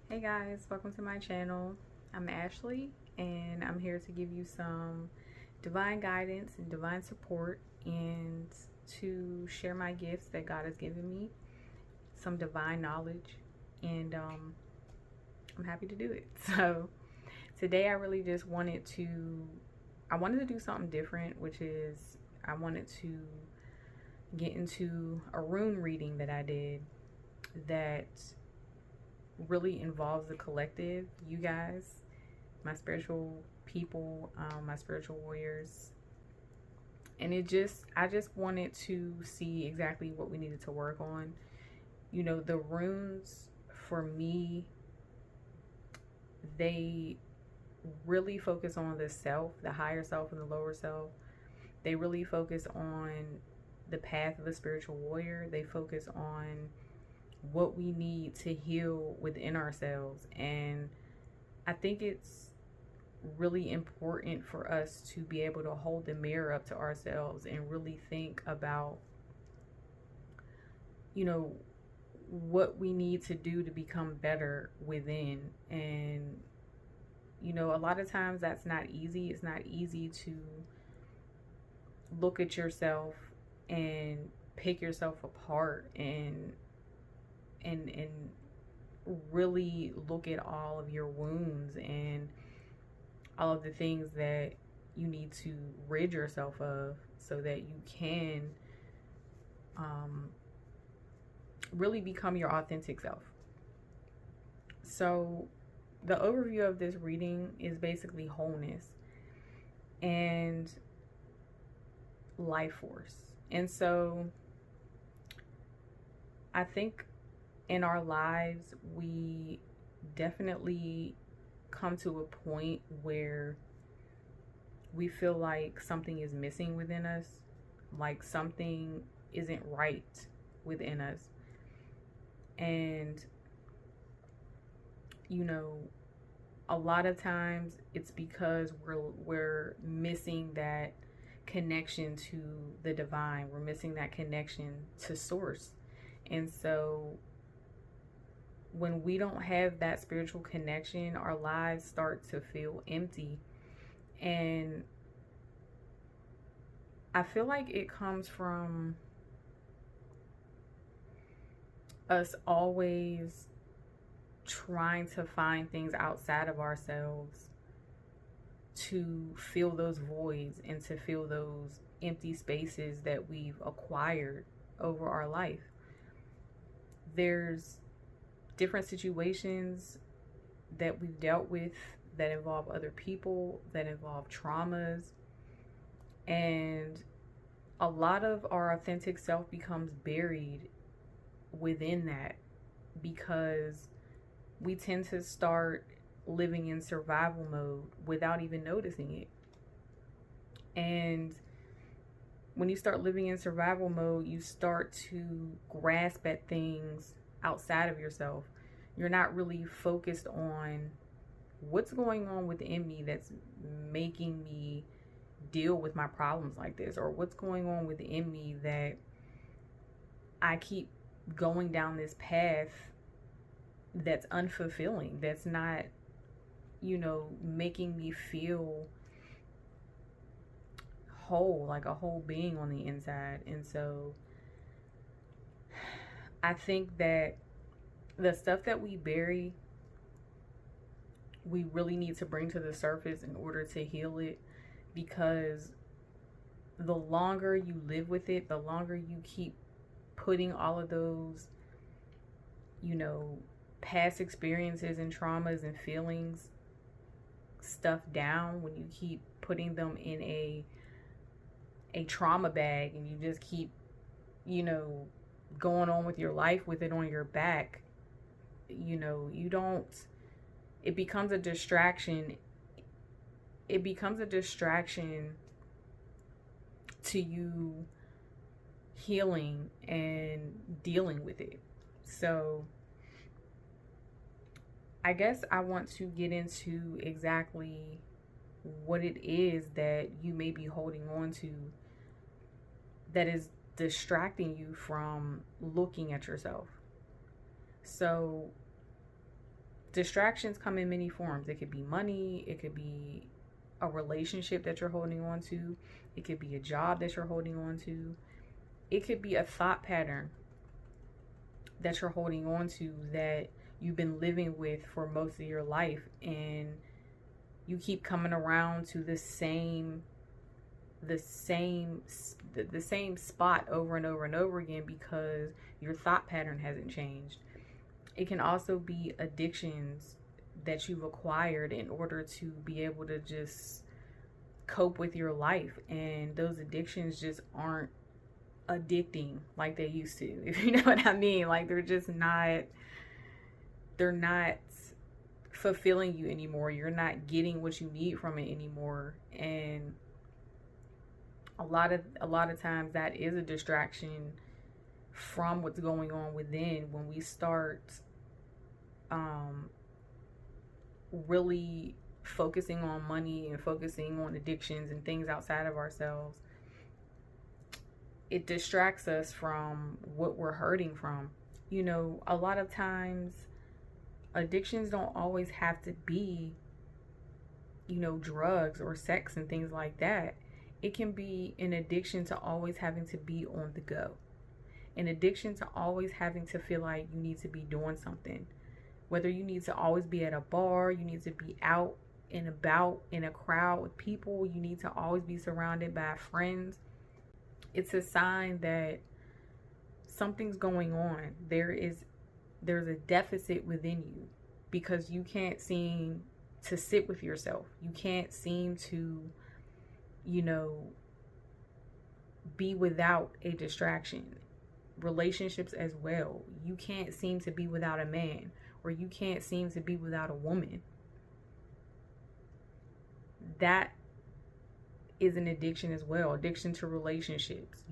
Hey guys, welcome to my channel. I'm Ashley and I'm here to give you some divine guidance and divine support and to share my gifts that God has given me, some divine knowledge, and I'm happy to do it. So today I really just wanted to do something different, which is I wanted to get into a rune reading that I did that really involves the collective, you guys, my spiritual people, my spiritual warriors. And I just wanted to see exactly what we needed to work on. You know, the runes for me, they really focus on the self, the higher self and the lower self. They really focus on the path of the spiritual warrior. They focus on what we need to heal within ourselves. And I think it's really important for us to be able to hold the mirror up to ourselves and really think about, you know, what we need to do to become better within. And, you know, a lot of times that's not easy. It's not easy to look at yourself and pick yourself apart and really look at all of your wounds and all of the things that you need to rid yourself of so that you can really become your authentic self. So the overview of this reading is basically wholeness and life force. And so I think in our lives, we definitely come to a point where we feel like something is missing within us, like something isn't right within us. And, you know, a lot of times it's because we're missing that connection to the divine. We're missing that connection to source. And so when we don't have that spiritual connection, our lives start to feel empty. And I feel like it comes from us always trying to find things outside of ourselves to fill those voids and to fill those empty spaces that we've acquired over our life. There's different situations that we've dealt with that involve other people, that involve traumas, and a lot of our authentic self becomes buried within that because we tend to start living in survival mode without even noticing it. And when you start living in survival mode, you start to grasp at things outside of yourself. You're not really focused on what's going on within me that's making me deal with my problems like this, or what's going on within me that I keep going down this path that's unfulfilling, that's not, you know, making me feel whole, like a whole being on the inside. And so I think that the stuff that we bury, we really need to bring to the surface in order to heal it, because the longer you live with it, the longer you keep putting all of those, you know, past experiences and traumas and feelings stuff down, when you keep putting them in a trauma bag and you just keep, you know, going on with your life with it on your back, you know, it becomes a distraction. It becomes a distraction to you healing and dealing with it. So I guess I want to get into exactly what it is that you may be holding on to that is distracting you from looking at yourself. So Distractions come in many forms. It could be money, it could be a relationship that you're holding on to, it could be a job that you're holding on to, it could be a thought pattern that you're holding on to that you've been living with for most of your life, and you keep coming around to the same spot over and over and over again because your thought pattern hasn't changed. It can also be addictions that you've acquired in order to be able to just cope with your life, and those addictions just aren't addicting like they used to, if you know what I mean. Like they're not fulfilling you anymore. You're not getting what you need from it anymore. And a lot of times that is a distraction from what's going on within when we start really focusing on money and focusing on addictions and things outside of ourselves. It distracts us from what we're hurting from. You know, a lot of times addictions don't always have to be, you know, drugs or sex and things like that. It can be an addiction to always having to be on the go, an addiction to always having to feel like you need to be doing something. Whether you need to always be at a bar, you need to be out and about in a crowd with people, you need to always be surrounded by friends. It's a sign that something's going on. There's a deficit within you because you can't seem to sit with yourself. You can't seem to, you know, be without a distraction. Relationships as well. You can't seem to be without a man, or you can't seem to be without a woman. That is an addiction as well. Addiction to relationships.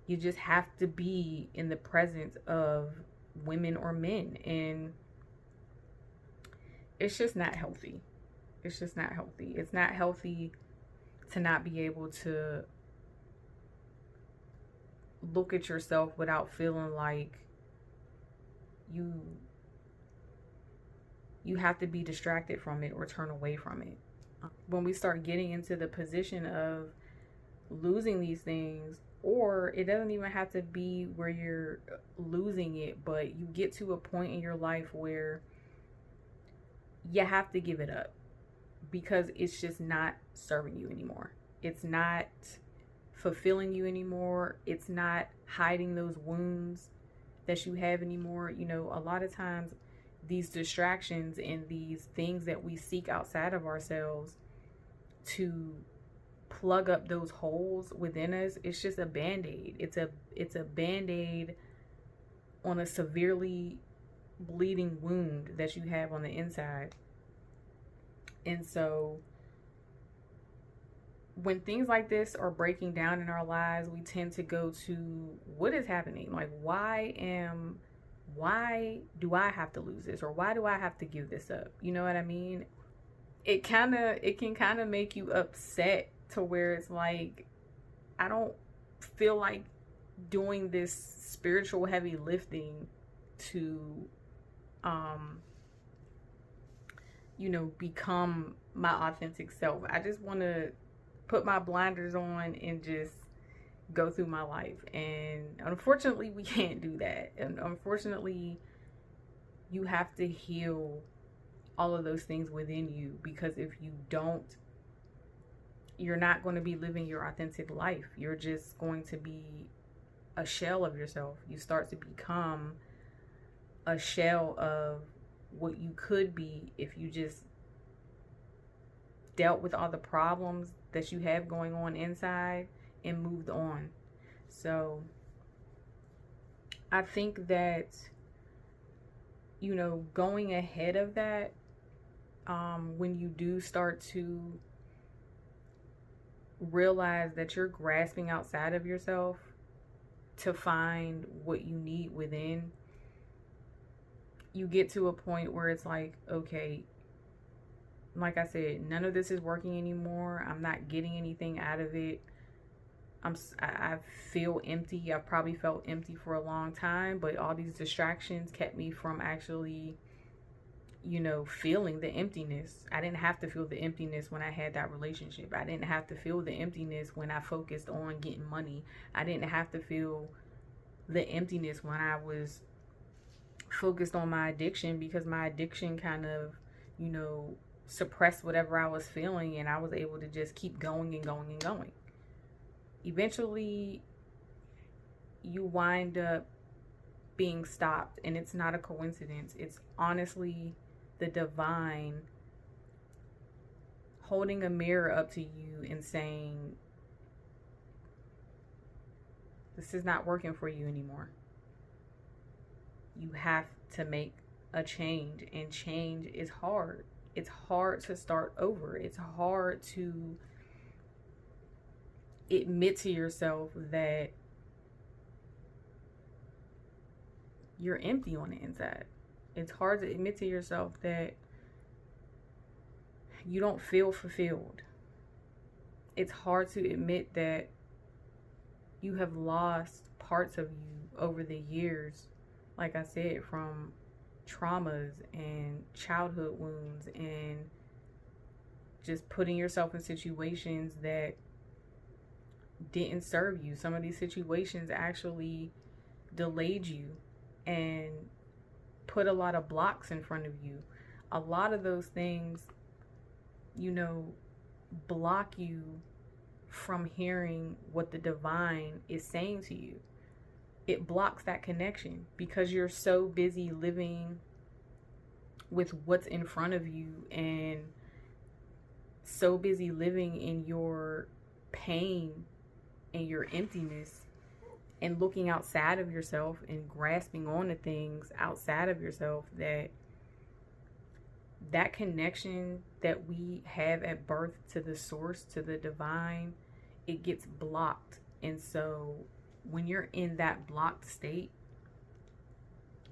You just have to be in the presence of women or men, and it's just not healthy. It's just not healthy. It's not healthy to not be able to look at yourself without feeling like you have to be distracted from it or turn away from it. When we start getting into the position of losing these things, or it doesn't even have to be where you're losing it, but you get to a point in your life where you have to give it up because it's just not serving you anymore. It's not fulfilling you anymore. It's not hiding those wounds that you have anymore. You know, a lot of times these distractions and these things that we seek outside of ourselves to plug up those holes within us, it's just a band-aid. It's a band-aid on a severely bleeding wound that you have on the inside. And so when things like this are breaking down in our lives, we tend to go to what is happening. Like, why do I have to lose this, or why do I have to give this up? You know what I mean? It can kind of make you upset to where it's like, I don't feel like doing this spiritual heavy lifting to you know, become my authentic self. I just want to put my blinders on and just go through my life. And unfortunately, we can't do that. And unfortunately, you have to heal all of those things within you, because if you don't, you're not going to be living your authentic life. You're just going to be a shell of yourself. You start to become a shell of what you could be if you just dealt with all the problems that you have going on inside and moved on. So I think that, you know, going ahead of that, when you do start to realize that you're grasping outside of yourself to find what you need within, you get to a point where it's like, okay, like I said, none of this is working anymore. I'm not getting anything out of it. I feel empty. I've probably felt empty for a long time, but all these distractions kept me from actually feeling the emptiness. I didn't have to feel the emptiness when I had that relationship. I didn't have to feel the emptiness when I focused on getting money. I didn't have to feel the emptiness when I was focused on my addiction, because my addiction kind of, suppressed whatever I was feeling, and I was able to just keep going and going and going. Eventually, you wind up being stopped, and it's not a coincidence. It's honestly the divine holding a mirror up to you and saying, this is not working for you anymore. You have to make a change, and change is hard. It's hard to start over. It's hard to admit to yourself that you're empty on the inside. It's hard to admit to yourself that you don't feel fulfilled. It's hard to admit that you have lost parts of you over the years, like I said, from traumas and childhood wounds and just putting yourself in situations that didn't serve you. Some of these situations actually delayed you and put a lot of blocks in front of you. A lot of those things, block you from hearing what the divine is saying to you. It blocks that connection because you're so busy living with what's in front of you and so busy living in your pain and your emptiness and looking outside of yourself and grasping on to things outside of yourself that connection that we have at birth to the source, to the divine, it gets blocked. And so when you're in that blocked state,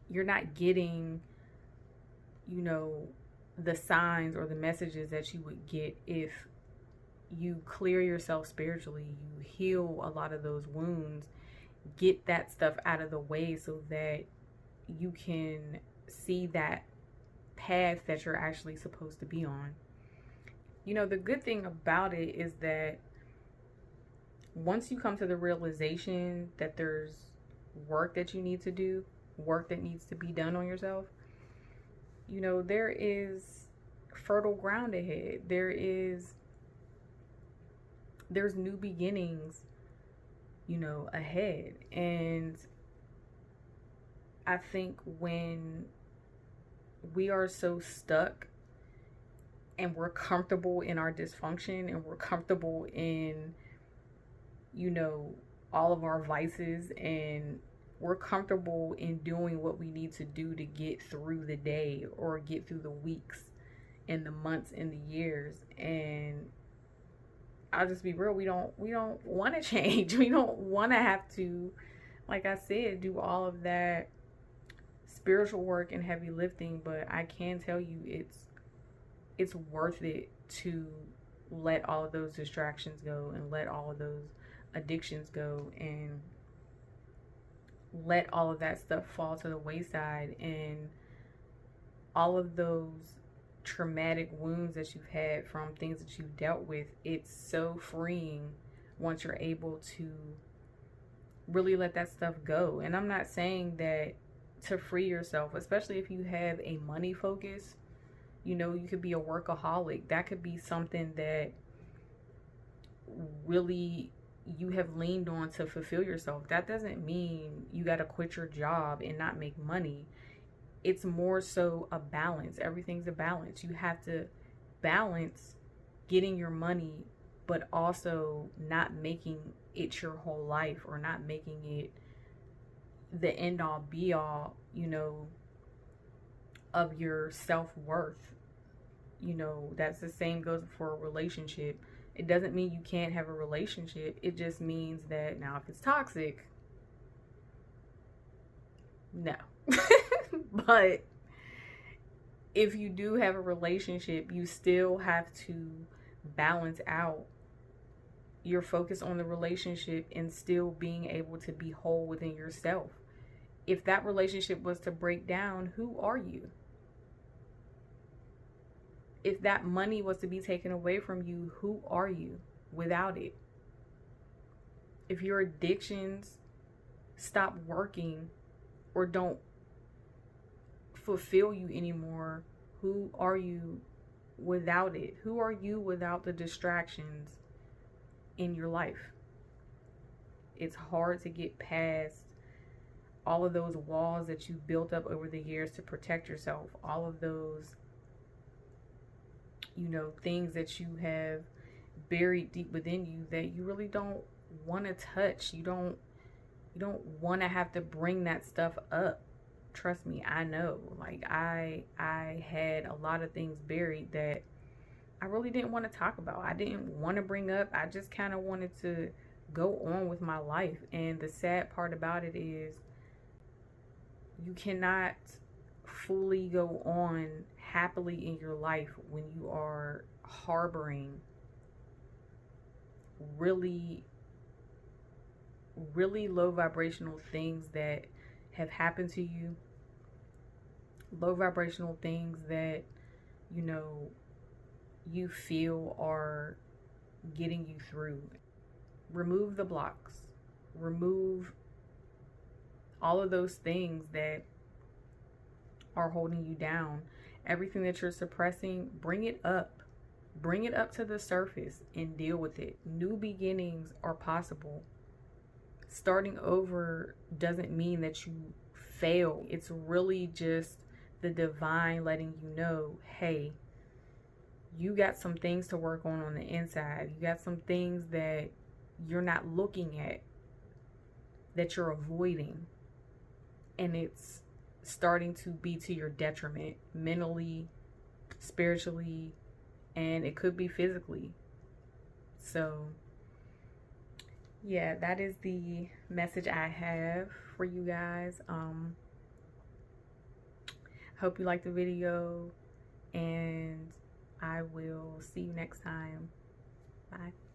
you're not getting, the signs or the messages that you would get if you clear yourself spiritually, you heal a lot of those wounds, get that stuff out of the way so that you can see that path that you're actually supposed to be on. The good thing about it is that once you come to the realization that there's work that you need to do, work that needs to be done on yourself, there is fertile ground ahead. There's new beginnings, ahead. And I think when we are so stuck and we're comfortable in our dysfunction and we're comfortable in, all of our vices, and we're comfortable in doing what we need to do to get through the day or get through the weeks and the months and the years. And I'll just be real, we don't want to change. We don't want to have to, like I said, do all of that spiritual work and heavy lifting. But I can tell you it's worth it to let all of those distractions go and let all of those addictions go and let all of that stuff fall to the wayside. And all of those traumatic wounds that you've had from things that you've dealt with, it's so freeing once you're able to really let that stuff go. And I'm not saying that to free yourself, especially if you have a money focus, you could be a workaholic. That could be something that really you have leaned on to fulfill yourself. That doesn't mean you got to quit your job and not make money. It's more so a balance. Everything's a balance. You have to balance getting your money, but also not making it your whole life or not making it the end all be all, of your self-worth. That's the same goes for a relationship. It doesn't mean you can't have a relationship. It just means that now if it's toxic, no. But if you do have a relationship, you still have to balance out your focus on the relationship and still being able to be whole within yourself. If that relationship was to break down, who are you? If that money was to be taken away from you, who are you without it? If your addictions stop working or don't fulfill you anymore, who are you without it? Who are you without the distractions in your life? It's hard to get past all of those walls that you built up over the years to protect yourself, all of those, you know, things that you have buried deep within you that you really don't want to touch. You don't want to have to bring that stuff up. Trust me, I know. Like I had a lot of things buried that I really didn't want to talk about. I didn't want to bring up. I just kind of wanted to go on with my life. And the sad part about it is you cannot fully go on happily in your life when you are harboring really low vibrational things that have happened to you, low vibrational things that, you know, you feel are getting you through. Remove the blocks, remove all of those things that are holding you down. Everything that you're suppressing, bring it up to the surface and deal with it. New beginnings are possible. Starting over doesn't mean that you fail. It's really just the divine letting you know, hey, you got some things to work on the inside. You got some things that you're not looking at, that you're avoiding. And it's starting to be to your detriment mentally, spiritually, and it could be physically. So yeah, that is the message I have for you guys. Hope you liked the video, and I will see you next time. Bye.